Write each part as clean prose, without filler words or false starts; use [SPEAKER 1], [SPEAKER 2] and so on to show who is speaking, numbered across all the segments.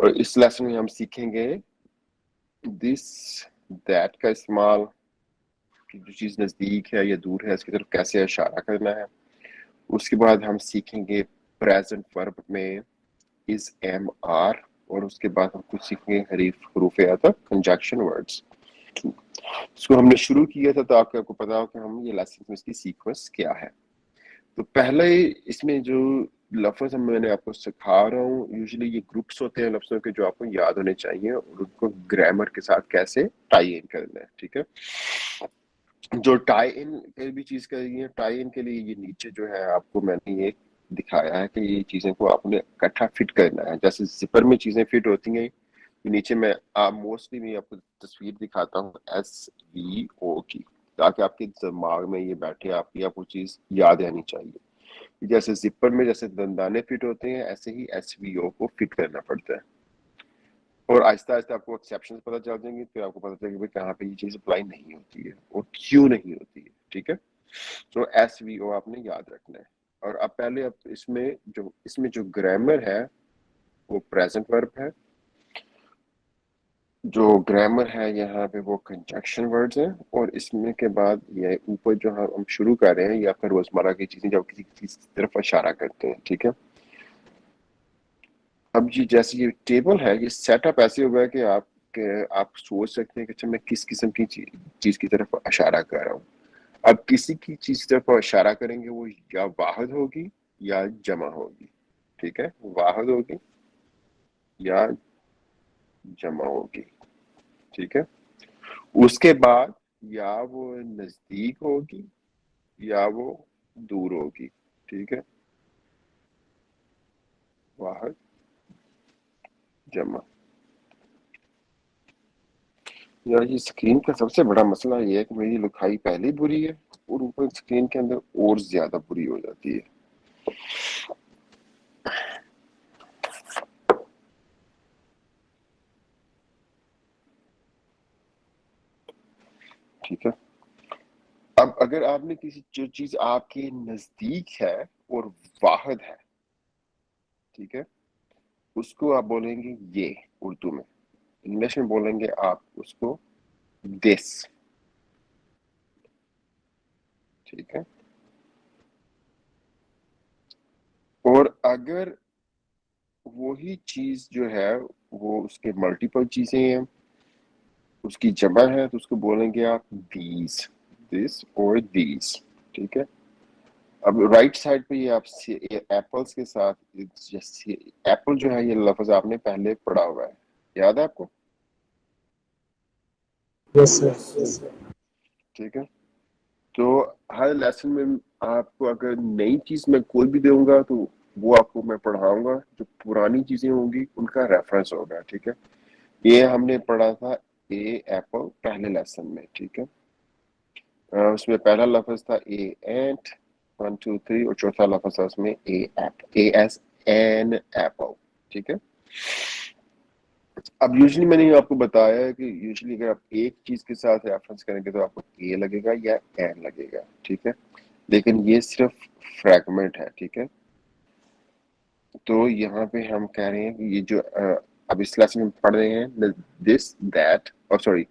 [SPEAKER 1] और इस लेसन में हम सीखेंगे दिस दैट का इस्तेमाल, कि जो चीज नजदीक है या दूर है इसकी तरफ कैसे इशारा करना है। उसके बाद हम सीखेंगे प्रेजेंट वर्ब में इज एम आर, और उसके बाद हम कुछ सीखेंगे हरूफ अतफ कंजक्शन वर्ड्स। इसको हमने शुरू किया था ताकि आपको पता हो कि हम ये लेसन में इसकी सीक्वेंस क्या है। तो पहले इसमें जो लफ्ज मैंने आपको सिखा रहा हूँ, यूजुअली ये ग्रुप्स होते हैं लफ्जों के जो आपको याद होने चाहिए और उनको ग्रामर के साथ कैसे टाई इन करना है, ठीक है। जो टाई इन के भी चीज करेंगे, टाई इन के लिए ये नीचे जो है आपको मैंने ये दिखाया है कि ये चीजें को आपने इकट्ठा फिट करना है। जैसे जिपर में चीजें फिट होती हैं, नीचे में मोस्टली मैं आपको तस्वीर दिखाता हूँ SVO की, ताकि आपके दिमाग में ये बैठे, आपको चीज याद रहनी चाहिए। जैसे जिपर में जैसे दंदाने फिट होते हैं, ऐसे ही SVO को फिट करना पड़ता है। और आहिस्ता आहिस्ता आपको एक्सेप्शन पता चल जाएंगे, फिर आपको पता चलेगा कहाँ पे ये चीज अप्लाई नहीं होती है और क्यों नहीं होती है, ठीक है। तो SVO आपने याद रखना है। और अब पहले अब इसमें जो ग्रामर है वो प्रेजेंट वर्ब है, जो ग्रामर है यहाँ पे वो कंजक्शन वर्ड्स हैं, और इसमें के बाद ये ऊपर जो हम शुरू कर रहे हैं या फिर रोजमर्रा की चीजें जब किसी चीज की तरफ इशारा करते हैं, ठीक है। अब ये जैसे ये टेबल है, ये सेटअप ऐसे हुआ है कि आप सोच सकते हैं कि अच्छा मैं किस किस्म की चीज की तरफ इशारा कर रहा हूँ। अब किसी की चीज की तरफ इशारा करेंगे वो या वाहिद होगी या जमा होगी, ठीक है। वाहिद होगी या जमा होगी, ठीक है। उसके बाद या वो नजदीक होगी या वो दूर होगी, ठीक है। वाहिद जमा। यार ये स्क्रीन का सबसे बड़ा मसला ये है कि मेरी लिखाई पहले ही बुरी है और ऊपर स्क्रीन के अंदर और ज्यादा बुरी हो जाती है। ठीक है। अब अगर आपने किसी जो चीज आपके नजदीक है और वाहिद है, ठीक है, उसको आप बोलेंगे ये उर्दू में। इंग्लिश में बोलेंगे आप उसको दिस, ठीक है। और अगर वही चीज जो है वो उसके मल्टीपल चीजें हैं, उसकी जमा है, तो उसको बोलेंगे आप दीज, दिस और दीज, ठीक है। अब राइट साइड पे ये आप एप्पल्स के साथ, जैसे एप्पल जो है ये लफ्ज आपने पहले पढ़ा हुआ है, याद है आपको?
[SPEAKER 2] Yes sir.
[SPEAKER 1] ठीक है। तो हर लेसन में आपको अगर नई चीज मैं कोई भी दूंगा तो वो आपको मैं पढ़ाऊंगा, जो पुरानी चीजें होंगी उनका रेफरेंस होगा, ठीक है। ये हमने पढ़ा था ए एप्पल पहले लेसन में, ठीक है। उसमें पहला लफ्ज था ए एंट, 1 2 3, और चौथा लफ्ज था उसमें ए एप, ASN एप्पल, ठीक है। अब यूजुअली मैंने आपको बताया है कि यूजुअली अगर आप एक चीज के साथ रेफरेंस करेंगे तो आपको ए लगेगा या एन लगेगा, ठीक है। लेकिन ये सिर्फ फ्रैगमेंट है, ठीक है। तो यहाँ पे हम कह रहे हैं कि ये जो अब इस क्लास में पढ़ रहे हैं दिस दैट, और सॉरी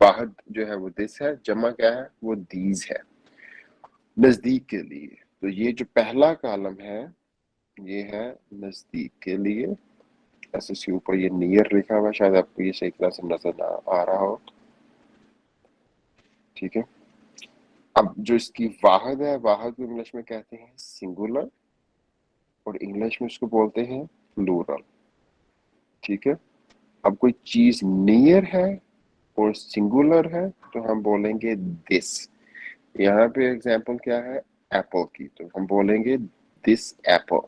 [SPEAKER 1] वाहिद जो है वो दिस है, जमा क्या है वो दीज है, नजदीक के लिए। तो ये जो पहला कॉलम है ये है नजदीक के लिए, ऐसे इसके ऊपर ये नियर लिखा हुआ है, शायद आपको ये सही तरह से नजर ना आ रहा हो, ठीक है। अब जो इसकी वाहिद है, वाहिद को इंग्लिश में कहते हैं सिंगुलर, और इंग्लिश में इसको बोलते हैं प्लूरल, ठीक है। अब कोई चीज नियर है और सिंगुलर है तो हम बोलेंगे दिस। यहाँ पे एग्जांपल क्या है एप्पल की, तो हम बोलेंगे दिस एप्पल।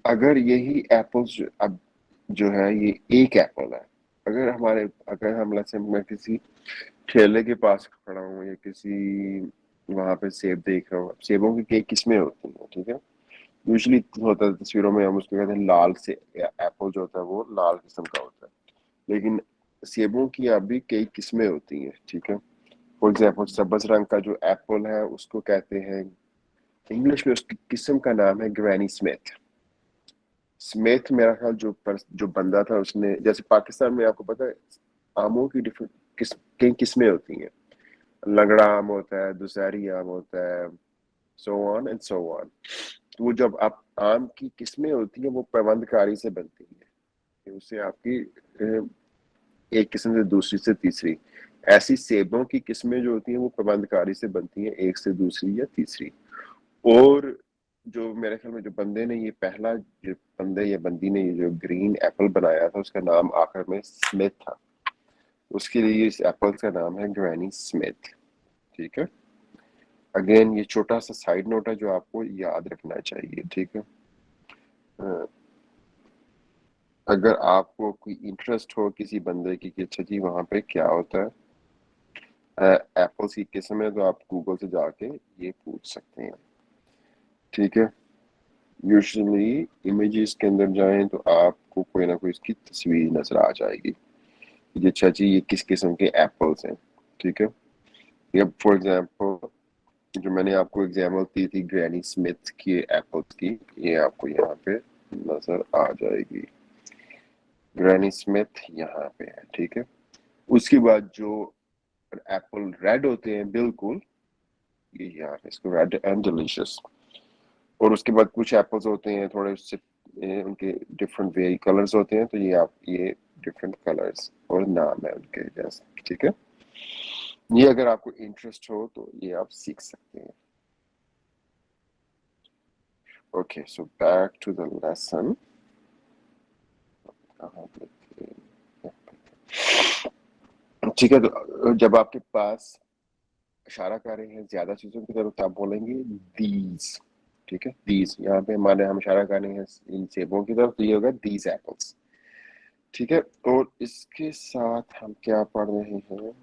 [SPEAKER 1] अगर यही एप्पल्स अब जो है ये एक एप्पल है, अगर हम जैसे मैं किसी ठेले के पास खड़ा हूँ या किसी वहां पे सेब देख रहा हूँ, सेबों की कई किस्में होती हैं, ठीक है। यूजुअली होता है तस्वीरों में हम उसको कहते हैं लाल से एप्पल जो होता है वो लाल किस्म का होता है, लेकिन सेबों की अब भी कई किस्में होती हैं, ठीक है। फॉर एग्जाम्पल सब्ज रंग का जो एप्पल है उसको कहते हैं, इंग्लिश में उसकी किस्म का नाम है ग्रैनी स्मिथ, स्मिथ मेरा ख्याल जो बंदा था उसने, जैसे पाकिस्तान में आपको पता है आमों की डिफरेंट कई किस्में होती हैं। लंगड़ा आम होता है, दुशहरी आम होता है, so on and so on. तो वो जब आप आम की किस्में होती हैं वो पैवंदकारी से बनती है, कि उससे आपकी एक किस्म से दूसरी से तीसरी। ऐसी सेबों की किस्में जो होती हैं वो पैवंदकारी से बनती हैं, एक से दूसरी या तीसरी। और जो मेरे ख्याल में जो बंदे ने ये पहला, जो बंदे या बंदी ने ये जो ग्रीन एप्पल बनाया था उसका नाम आखिर में स्मिथ था। उसके लिए इस एप्पल का नाम है ग्रैनी स्मिथ। ठीक है। अगेन ये छोटा सा साइड नोट है जो आपको याद रखना चाहिए। ठीक है। अ, अगर आपको कोई इंटरेस्ट हो किसी बंदे की कि अच्छा जी वहां पे क्या होता है एप्पल्स की किस्म है, तो आप गूगल से जाके ये पूछ सकते हैं। ठीक है। यूजुअली इमेजेस के अंदर जाएं तो आपको कोई ना कोई इसकी तस्वीर नजर आ जाएगी कि अच्छा जी ये किस किस्म के एप्पल्स हैं। ठीक है। या फॉर एग्जांपल जो मैंने आपको एग्जांपल दी थी ग्रैनी स्मिथ की एप्पल्स की, ये आपको यहाँ पे नजर आ जाएगी। ग्रैनी स्मिथ यहाँ पे है। ठीक है। उसके बाद जो एप्पल रेड होते हैं बिल्कुल, ये यहाँ पे इसको रेड एंड डिलीशियस। और उसके बाद कुछ एप्पल्स होते हैं थोड़े से उनके डिफरेंट वेरी कलर्स होते हैं, तो ये आप ये डिफरेंट कलर्स और नाम है उनके जैसे। ठीक है। ये अगर आपको इंटरेस्ट हो तो ये आप सीख सकते हैं। Okay, so back to the lesson. कहाँ पे थे? ठीक है। तो जब आपके पास इशारा कर रहे हैं ज्यादा चीजों की तरफ तो आप बोलेंगे दीज। ठीक है। दीज यहाँ पे हमारे हम इशारा कर रहे हैं इन सेबों की तरफ, तो ये होगा दीज एप्पल्स। ठीक है। और इसके साथ हम क्या पढ़ रहे हैं?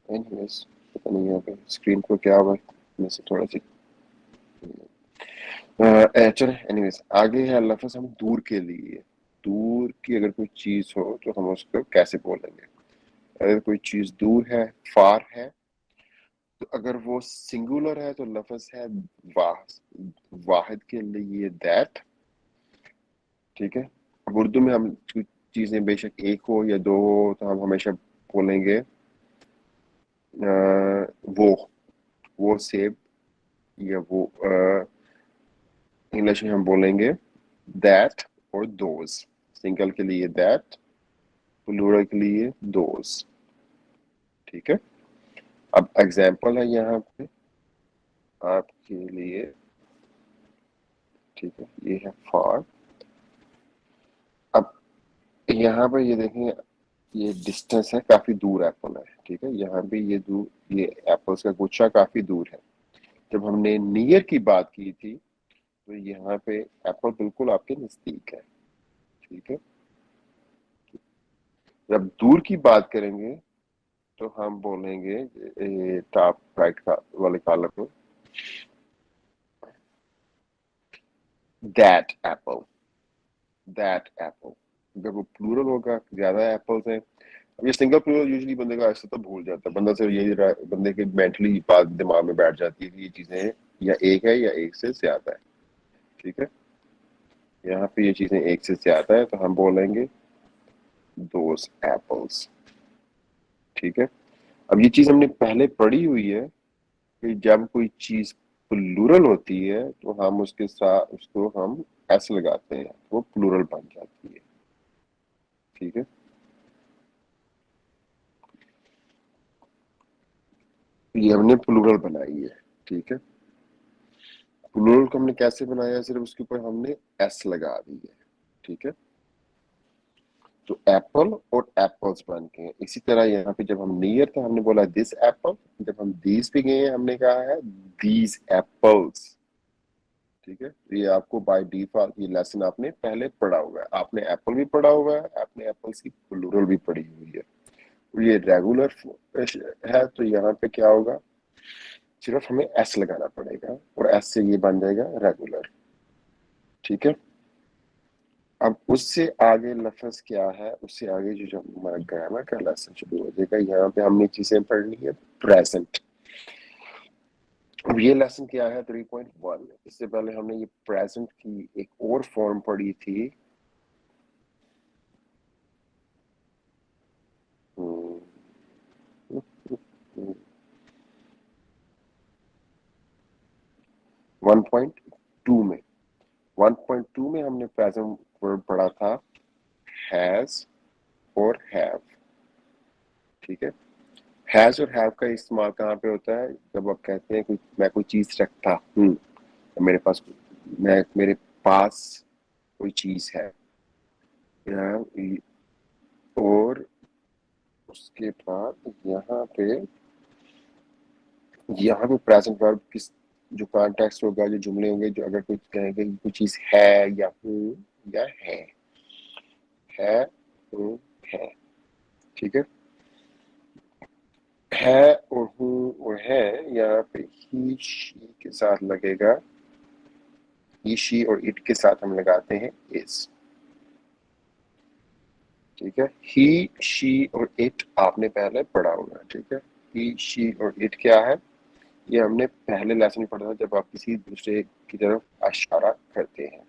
[SPEAKER 1] एनीवेज पता नहीं यहाँ पे स्क्रीन को क्या हुआ में से थोड़ा सी चले। एनीवेज आगे है लफ्ज हम दूर के लिए। दूर की अगर कोई चीज हो तो हम उसको कैसे बोलेंगे? अगर कोई चीज दूर है, फार है, तो अगर वो सिंगुलर है तो लफ्ज है वाहिद के लिए दैट। ठीक है। अब उर्दू में हम कुछ चीजें बेशक एक हो या दो हो तो हम हमेशा बोलेंगे वो सेब, या वो इंग्लिश में हम बोलेंगे दैट और दोज। सिंगल के लिए दैट, प्लूरल के लिए दोज। ठीक है। अब एग्जाम्पल है यहाँ पे आपके लिए। ठीक है। ये है फॉर। अब यहाँ पे ये देखेंगे, ये डिस्टेंस है, काफी दूर एप्पल है। ठीक है। यहाँ पे ये दूर, ये एप्पल्स का गुच्छा काफी दूर है। जब हमने नियर की बात की थी तो यहाँ पे एप्पल बिल्कुल आपके नजदीक है। ठीक है। जब दूर की बात करेंगे तो हम बोलेंगे टॉप राइट का वाले कॉलम को दैट एप्पल। That Apple. जब वो प्लूरल होगा, ज्यादा एप्पल्स हैं। अब ये सिंगल प्लूरल यूजुअली बंदे का ऐसा तो भूल जाता है, बंदा सिर्फ यही बंदे के मेंटली बात दिमाग में बैठ जाती है कि ये चीजें या एक है या एक से ज्यादा है। ठीक है। यहाँ पे ये चीजें एक से ज्यादा है तो हम बोलेंगे दोस एप्पल्स। ठीक है। अब ये चीज हमने पहले पढ़ी हुई है कि जब कोई चीज प्लूरल होती है तो हम उसके साथ उसको हम एस लगाते हैं, वो प्लूरल बन जाती है। ठीक है। ये हमने प्लूरल बनाई है। ठीक है। प्लूरल को हमने कैसे बनाया? सिर्फ उसके ऊपर हमने एस लगा दी है। ठीक है। तो एप्पल और एप्पल्स बन गए। इसी तरह यहाँ पे जब हम नियर था हमने बोला दिस एप्पल, जब हम दीज पे गए हमने कहा है दीज एप्पल्स। ठीक है। तो ये आपको बाय डिफॉल्ट ये लेसन आपने पहले पढ़ा हुआ है, आपने एप्पल भी पढ़ा हुआ है, आपने एप्पल्स की प्लूरल भी पढ़ी हुई है। तो ये रेगुलर है तो यहाँ पे क्या होगा, सिर्फ हमें एस लगाना पड़ेगा और एस से ये बन जाएगा रेगुलर। ठीक है। अब उससे आगे लफ्ज क्या है, उससे आगे जो हमारा ग्रामर का लेसन शुरू हो जाएगा। यहाँ पे हमने चीजें पढ़नी है प्रेजेंट। अब ये लेसन क्या है 3.1। इससे पहले हमने ये प्रेजेंट की एक और फॉर्म पढ़ी थी, 1.2 में। 1.2 में हमने प्रेजेंट वर्ब पढ़ा था हैज और हैव। ठीक है, हैज और हैव का इस्तेमाल कहाँ पे होता है? जब आप कहते हैं मैं कोई चीज रखता हूँ, मेरे पास कोई चीज है, और उसके बाद यहाँ पे प्रेजेंट वर्ब किस जो कॉन्टेक्स्ट होगा, जो जुमले होंगे, जो अगर कुछ कहेंगे कि कोई चीज है या हूँ या है हूँ है। ठीक है और हूँ और है, यहाँ पे ही शी के साथ लगेगा, ही शी और इट के साथ हम लगाते हैं इज। ठीक है, ही शी और इट आपने पहले पढ़ा होगा। ठीक है, ही शी और इट क्या है? ये हमने पहले लेसन में पढ़ा था, जब आप किसी दूसरे की तरफ इशारा करते हैं।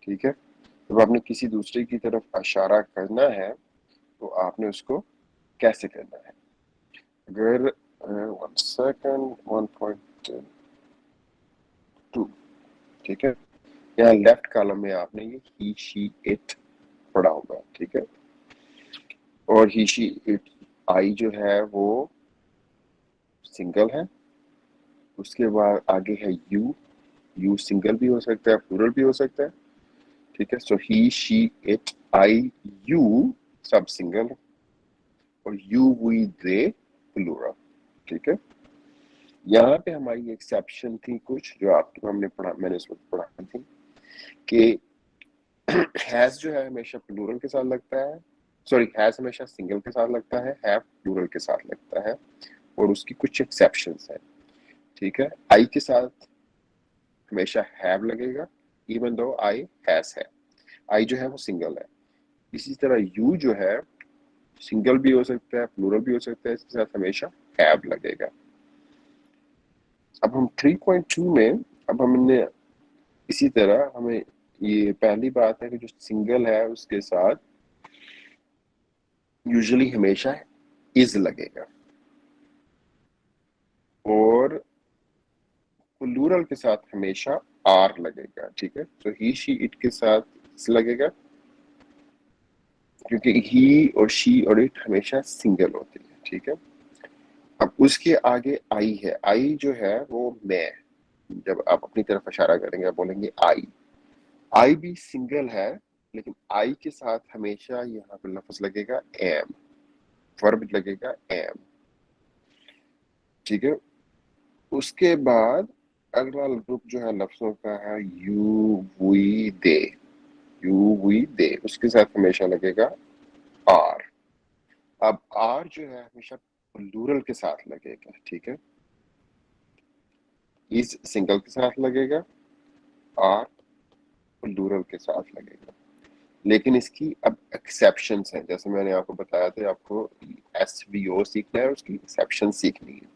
[SPEAKER 1] ठीक है, जब आपने किसी दूसरे की तरफ इशारा करना है तो आपने उसको कैसे करना है? अगर 1 सेकंड 1.2, ठीक है, यहाँ लेफ्ट कॉलम में आपने ये ही शी इट पढ़ा होगा। ठीक है, और ही शी इट आई जो है वो सिंगल है, उसके बाद आगे है यू सिंगल भी हो सकता है, प्लूरल भी हो सकता है। ठीक है, सो ही शी इट आई यू सब सिंगल, और यू वी दे प्लूरल। ठीक है, यहाँ पे हमारी एक्सेप्शन थी कुछ जो आपको मैंने इस वक्त पढ़ा थी कि हैज जो है हमेशा प्लूरल के साथ लगता है, सॉरी हैज हमेशा सिंगल के साथ लगता है, हैव प्लूरल के साथ लगता है, और उसकी कुछ एक्सेप्शंस है। ठीक है, आई के साथ हमेशा हैव लगेगा, इवन दो आई हैज है। आई जो है वो सिंगल है। इसी तरह यू जो है सिंगल भी हो सकता है, प्लूरल भी हो सकता है, इसके साथ हमेशा हैव लगेगा। अब हम 3.2 में, अब हमने इसी तरह हमें ये पहली बात है कि जो सिंगल है उसके साथ यूजुअली हमेशा इज लगेगा, और प्लूरल के साथ हमेशा आर लगेगा। ठीक है, तो ही शी इट के साथ इस लगेगा, क्योंकि ही और शी और इट हमेशा सिंगल होती है। ठीक है, अब उसके आगे आई है, आई जो है वो मैं, जब आप अपनी तरफ इशारा करेंगे आप बोलेंगे आई भी सिंगल है, लेकिन आई के साथ हमेशा यहाँ पे लफ्ज लगेगा एम, वर्ब लगेगा एम। ठीक है, उसके बाद अगला ग्रुप जो है लफ्जों का है यू वी दे, यू वी दे उसके साथ हमेशा लगेगा आर। अब आर जो है हमेशा प्लूरल के साथ लगेगा। ठीक है, इस सिंगल के साथ लगेगा, आर प्लूरल के साथ लगेगा, लेकिन इसकी अब एक्सेप्शंस हैं। जैसे मैंने आपको बताया था, आपको एसवीओ सीखना है, उसकी एक्सेप्शन सीखनी है।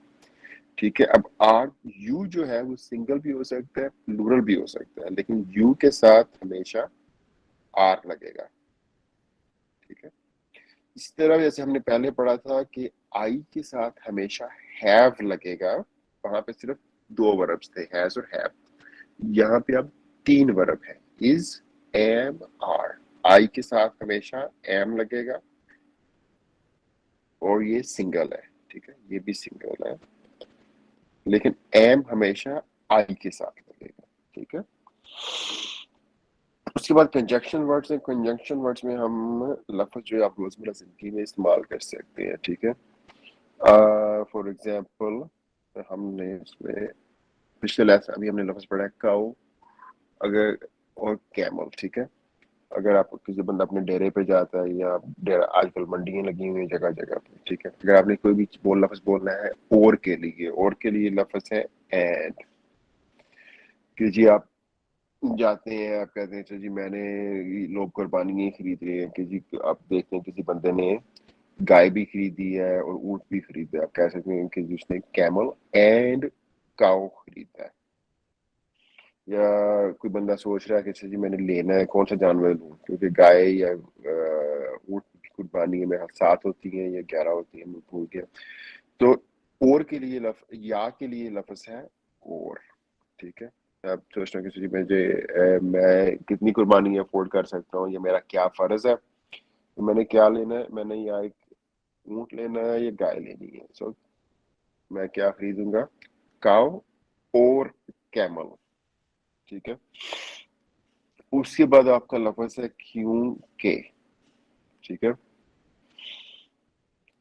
[SPEAKER 1] ठीक है, अब आर यू जो है वो सिंगल भी हो सकता है, प्लूरल भी हो सकता है, लेकिन यू के साथ हमेशा आर लगेगा। ठीक है, इस तरह जैसे हमने पहले पढ़ा था कि आई के साथ हमेशा हैव लगेगा, वहां पे सिर्फ दो वर्ब्स थे, हैज और हैव। यहाँ पे अब तीन वर्ब है, इज एम आर। आई के साथ हमेशा एम लगेगा, और ये सिंगल है। ठीक है, ये भी सिंगल है, लेकिन एम हमेशा आई के साथ लगेगा। ठीक है, उसके बाद कंजक्शन वर्ड्स हैं। कंजक्शन वर्ड्स में हम लफ्ज जो आप रोजमर्रा जिंदगी में इस्तेमाल कर सकते हैं। ठीक है, फॉर एग्जांपल हमने इसमें पिछले लेसन अभी हमने लफ्ज पढ़ा है काउ, अगर और कैमल। ठीक है, अगर आप किसी बंदा अपने डेरे पे जाता है, या डेरा आजकल मंडियां लगी हुई हैं जगह जगह पे। ठीक है, अगर आपने कोई भी लफ्ज बोलना है और के लिए लफ्ज है एंड, कि जी आप जाते हैं, आप कहते हैं अच्छा जी मैंने, लोग कुर्बानियां खरीद रहे हैं, कि जी आप देखते हैं किसी बंदे ने गाय भी खरीदी है और ऊंट भी खरीदा है, आप कह सकते हैं कि जिसने कैमल एंड काऊ खरीदा है, या कोई बंदा सोच रहा है कि अच्छा जी मैंने लेना है, कौन सा जानवर लूं, क्योंकि गाय या ऊंट की कुर्बानी में 7 होती है या 11 होती है, मैं भूल गया। तो और के लिए या के लिए लफ्ज है और, ठीक है। आप सोचना कि जी मैं कितनी कुर्बानी अफोर्ड कर सकता हूँ, या मेरा क्या फर्ज है, तो मैंने क्या लेना है, मैंने या एक ऊंट लेना है या गाय लेनी है। सो मैं क्या खरीदूंगा, काव और कैमल, ठीक है। उसके बाद आपका लफ्ज है क्यों के, ठीक है।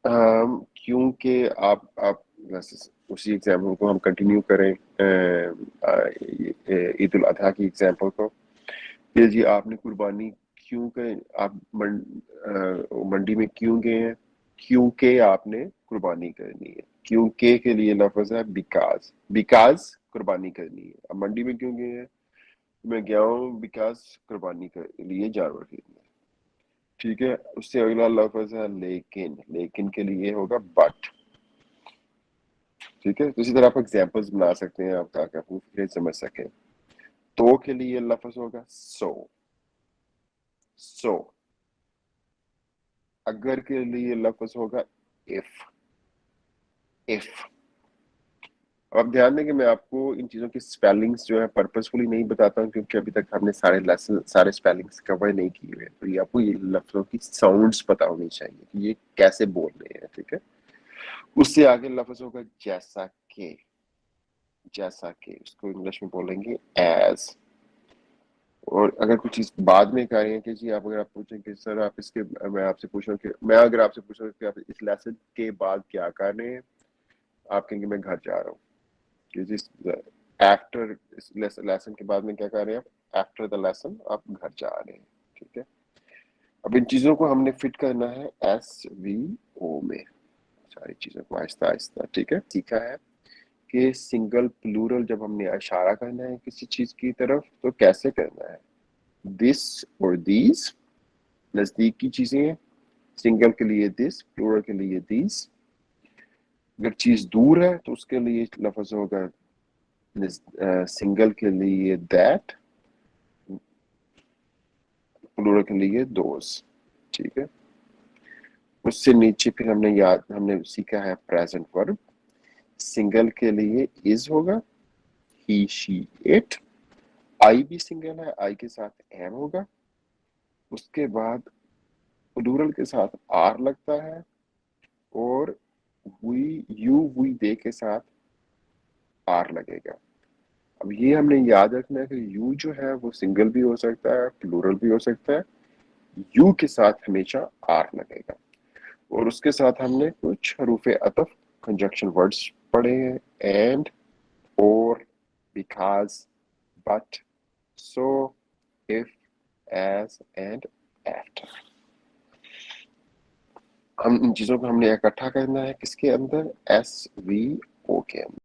[SPEAKER 1] क्योंकि आप वैसे उसी एग्जाम्पल को हम कंटिन्यू करें, ईद उल अजहा की एग्जाम्पल को, कि जी आपने कुर्बानी क्यों करें, आप मंडी में क्यों गए हैं, क्योंकि आपने कुर्बानी करनी है। क्योंकि के लिए लफ्ज है बिकॉज, बिकॉज कुर्बानी करनी है। अब मंडी में क्यों गए हैं, मैं गया हूँ बिकॉज कुर्बानी के लिए जानवर खरीदना है, ठीक है। उससे अगला लफ्ज है लेकिन, लेकिन के लिए होगा बट, ठीक है। तो इसी तरह आप एग्जाम्पल्स बना सकते हैं आप, ताकि आप फिर समझ सकें। तो के लिए लफ्ज होगा सो, सो। अगर के लिए लफ्ज होगा इफ, इफ। अब ध्यान दें कि मैं आपको इन चीजों की स्पेलिंग्स जो है पर्पसफुली नहीं बताता हूँ, क्योंकि अभी तक हमने सारे लेसन, सारे स्पेलिंग्स कवर नहीं किए हुए, तो ये आपको ये लफ्जों की साउंड्स पता होनी चाहिए कि ये कैसे बोल रहे हैं, ठीक है। उससे आगे लफ्ज होगा जैसा के, जैसा कि उसको इंग्लिश में बोलेंगे एज। और अगर कुछ चीज बाद में कह रहे हैं कि जी आप, अगर आप पूछें कि सर आप इसके, मैं आपसे पूछूं कि मैं अगर आपसे पूछूं कि आप इस लेसन के बाद क्या कर रहे हैं, आप कहेंगे मैं घर जा रहा हूँ, कि जिस आफ्टर इस लेसन के बाद में क्या कर रहे हैं आप, आफ्टर द लेसन आप घर जा रहे हैं, ठीक है। अब इन चीजों को हमने फिट करना है SVO में, सारी चीजों को आहिस्ता आहिस्ता, ठीक है। सीखा है कि सिंगल प्लूरल जब हमने इशारा करना है किसी चीज की तरफ तो कैसे करना है, दिस और दीज नजदीक की चीजें हैं, सिंगल के लिए दिस, प्लूरल के लिए दीज। अगर चीज दूर है तो उसके लिए लफ्ज होगा सिंगल के लिए दैट, प्लूरल के लिए दोज, ठीक है। उससे नीचे फिर हमने सीखा है प्रेजेंट वर्ब। सिंगल के लिए इज होगा, ही शी इट। आई भी सिंगल है, आई के साथ एम होगा। उसके बाद प्लूरल के साथ आर लगता है, और वी यू वी दे के साथ आर लगेगा। अब ये हमने याद रखना है कि यू जो है वो सिंगल भी हो सकता है, प्लूरल भी हो सकता है। यू के साथ हमेशा आर लगेगा। और उसके साथ हमने कुछ हरूफ अतफ कंजक्शन वर्ड्स पढ़े हैं, एंड, और, because, but, so, if, as and after. हम इन चीजों को हमने इकट्ठा करना है किसके अंदर, SVO के अंदर।